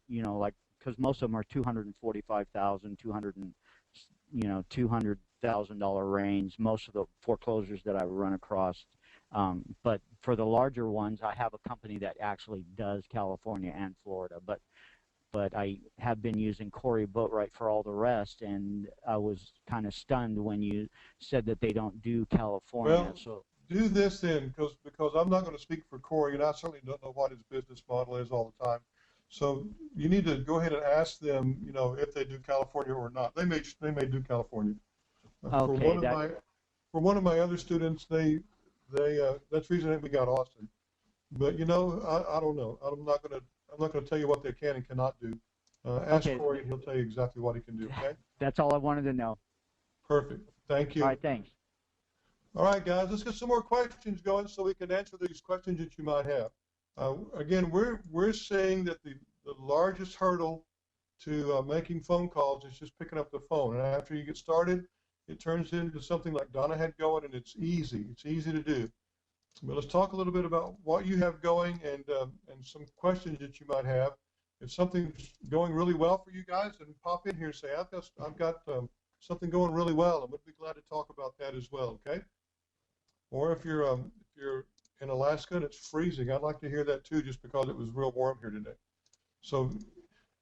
you know, like, because most of them are $245,000, $200,000 range. Most of the foreclosures that I run across. But for the larger ones, I have a company that actually does California and Florida. But I have been using Corey Boatwright for all the rest, and I was kind of stunned when you said that they don't do California. Well, so do this then, because I'm not going to speak for Corey, and I certainly don't know what his business model is all the time. So you need to go ahead and ask them, you know, if they do California or not. They may do California. Okay. For one of my other students, that's the reason we got Austin. But you know, I don't know. I'm not going to tell you what they can and cannot do. Ask Corey, and he'll tell you exactly what he can do. Okay. That's all I wanted to know. Perfect. Thank you. All right. Thanks. All right, guys. Let's get some more questions going so we can answer these questions that you might have. Again, we're seeing that the largest hurdle to making phone calls. It's just picking up the phone. And after you get started, it turns into something like Donna had going, and it's easy. It's easy to do. But let's talk a little bit about what you have going and some questions that you might have. If something's going really well for you guys, then pop in here and say, I've got something going really well, and we'd be glad to talk about that as well, okay? Or if you're in Alaska and it's freezing, I'd like to hear that too, just because it was real warm here today. So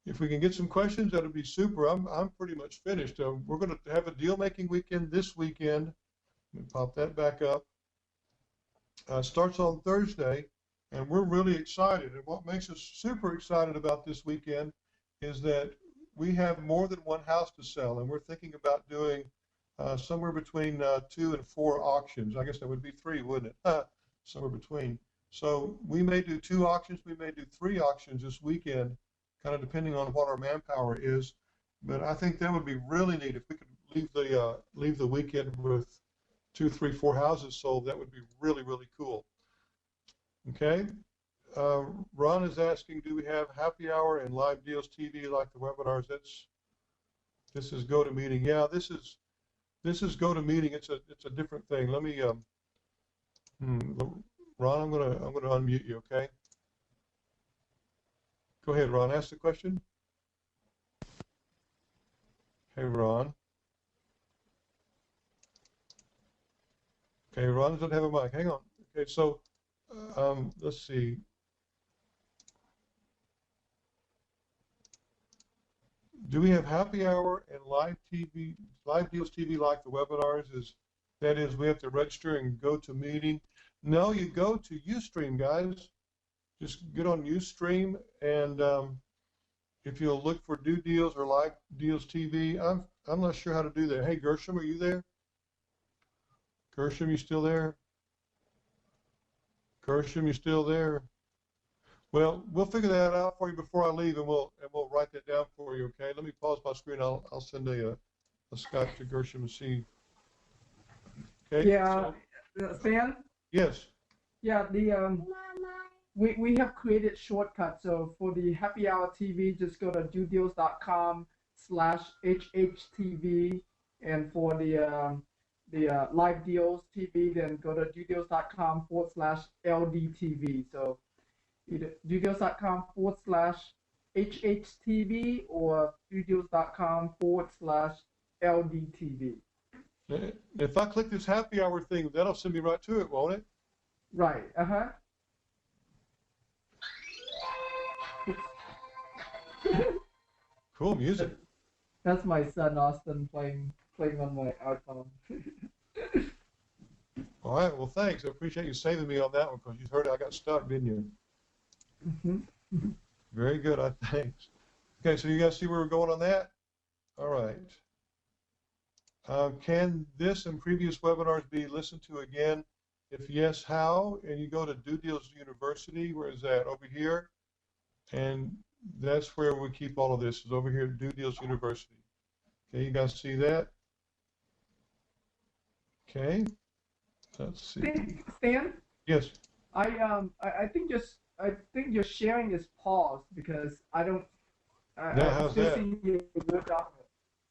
if we can get some questions, that would be super. I'm pretty much finished. We're going to have a deal-making weekend this weekend. Let me pop that back up. Starts on Thursday, and we're really excited. And what makes us super excited about this weekend is that we have more than one house to sell, and we're thinking about doing somewhere between 2 and 4 auctions. I guess that would be 3, wouldn't it? Somewhere between. So we may do 2 auctions, we may do 3 auctions this weekend, kind of depending on what our manpower is. But I think that would be really neat if we could leave the weekend with 2, 3, 4 houses sold. That would be really, really cool. Okay. Ron is asking, do we have happy hour and live deals TV like the webinars? This is GoToMeeting. Yeah, this is GoToMeeting. It's a different thing. Let me Ron, I'm gonna unmute you, okay? Go ahead, Ron. Ask the question. Hey, Ron. Okay, Ron doesn't have a mic. Hang on. Okay, so let's see. Do we have happy hour and live deals TV like the webinars? That is, we have to register and go to meeting. No, you go to Ustream, guys. Just get on Ustream, and if you'll look for Do Deals or Live Deals TV, I'm not sure how to do that. Hey, Gershom, are you there? Gershom, you still there? Gershom, you still there? Well, we'll figure that out for you before I leave, and we'll write that down for you. Okay? Let me pause my screen. I'll send a Skype to Gershom and see. Okay. Yeah, Stan. Yes. Yeah, we have created shortcuts. So for the happy hour TV, just go to dodeals.com/HHTV, and for the live deals TV, then go to dodeals.com/LDTV. So either dodeals.com/HHTV or dodeals.com/LDTV. If I click this happy hour thing, that'll send me right to it, won't it? Right. Cool music. That's my son Austin playing on my iPhone. All right. Well, thanks. I appreciate you saving me on that one, because you heard I got stuck, didn't you? Mm-hmm. Very good. Thanks. Okay. So you guys see where we're going on that? All right. Can this and previous webinars be listened to again? If yes, how? And you go to Do Deals University. Where is that? Over here. And that's where we keep all of this, is over here at Do Deals University. Okay, you guys see that? Okay. Let's see. Stan? Yes. I think your sharing is paused because I don't. How's that? Your document.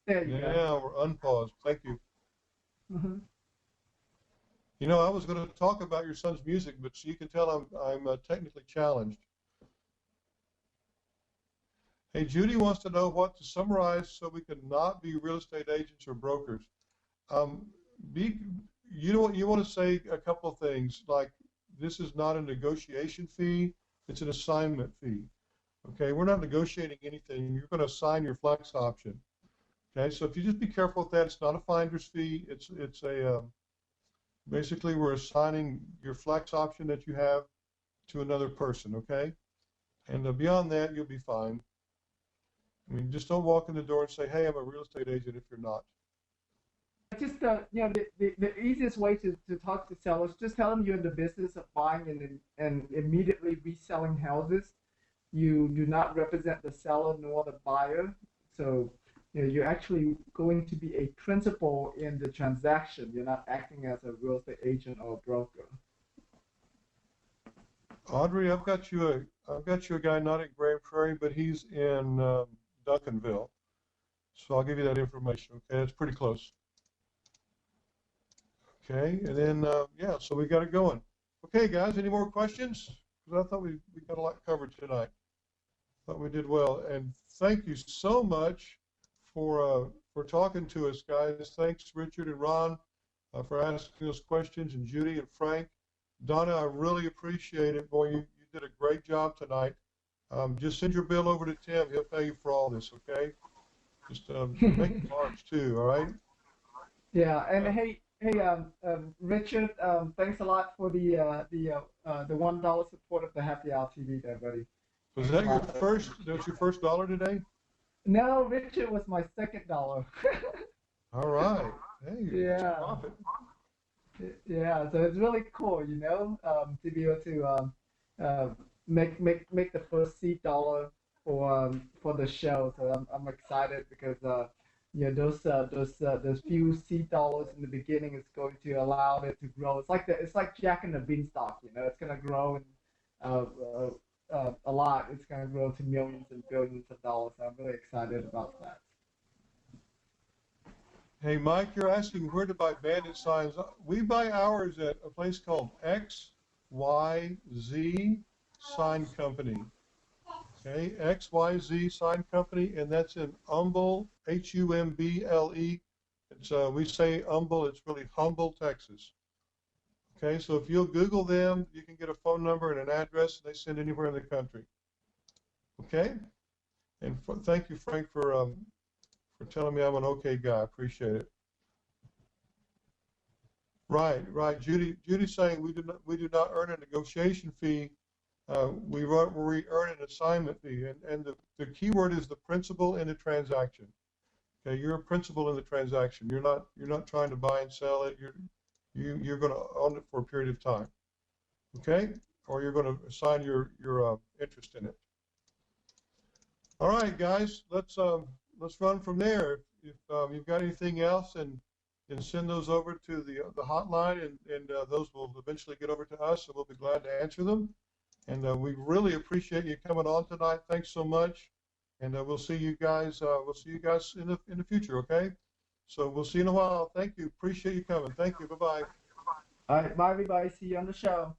There you go. Yeah, we're unpaused. Thank you. Mm-hmm. You know, I was going to talk about your son's music, but you can tell I'm technically challenged. Hey, Judy wants to know what to summarize so we can not be real estate agents or brokers. You want to say a couple of things, like this is not a negotiation fee, it's an assignment fee. Okay, we're not negotiating anything. You're going to assign your flex option. Okay, so if you just be careful with that, it's not a finder's fee. It's basically we're assigning your flex option that you have to another person. Okay, and beyond that, you'll be fine. I mean, just don't walk in the door and say, "Hey, I'm a real estate agent," if you're not. Just the easiest way to talk to sellers, just tell them you're in the business of buying and immediately reselling houses. You do not represent the seller nor the buyer, so you're actually going to be a principal in the transaction. You're not acting as a real estate agent or a broker. Audrey, I've got you a guy not in Grand Prairie, but he's in Duncanville. So I'll give you that information. Okay, that's pretty close. Okay, and then yeah, so we got it going. Okay, guys, any more questions? Because I thought we got a lot covered tonight. Thought we did well, and thank you so much for talking to us, guys. Thanks, Richard and Ron, for asking us questions, and Judy and Frank. Donna, I really appreciate it. Boy, you did a great job tonight. Just send your bill over to Tim. He'll pay you for all this, okay? Just make it large too, all right? Yeah, and hey, Richard, thanks a lot for the $1 support of the Happy Hour TV there, buddy. Was that your first? That was your first dollar today? No, Richard was my second dollar. All right. Hey, that's Yeah. profit. Yeah, so it's really cool, to be able to make the first seed dollar for the show. So I'm excited because those few seed dollars in the beginning is going to allow it to grow. It's like Jack and the Beanstalk, it's gonna grow and a lot. It's gonna grow to millions and billions of dollars. So I'm really excited about that. Hey, Mike, you're asking where to buy bandit signs. We buy ours at a place called XYZ Sign Company. Okay, XYZ Sign Company, and that's in Humble, Humble. It's we say Humble, it's really Humble, Texas. Okay, so if you'll Google them, you can get a phone number and an address, and they send anywhere in the country. Okay, and thank you, Frank, for telling me I'm an okay guy. I appreciate it. Right. Judy's saying we do not earn a negotiation fee. We earn an assignment fee, and the key word is the principal in the transaction. Okay, you're a principal in the transaction. You're not trying to buy and sell it. You're going to own it for a period of time. Okay, or you're going to assign your interest in it. All right, guys, let's run from there. If you've got anything else, and send those over to the hotline, and those will eventually get over to us, and we'll be glad to answer them. And we really appreciate you coming on tonight. Thanks so much, and we'll see you guys. We'll see you guys in the future. Okay. So we'll see you in a while. Thank you. Appreciate you coming. Thank you. Bye bye. All right, bye everybody. See you on the show.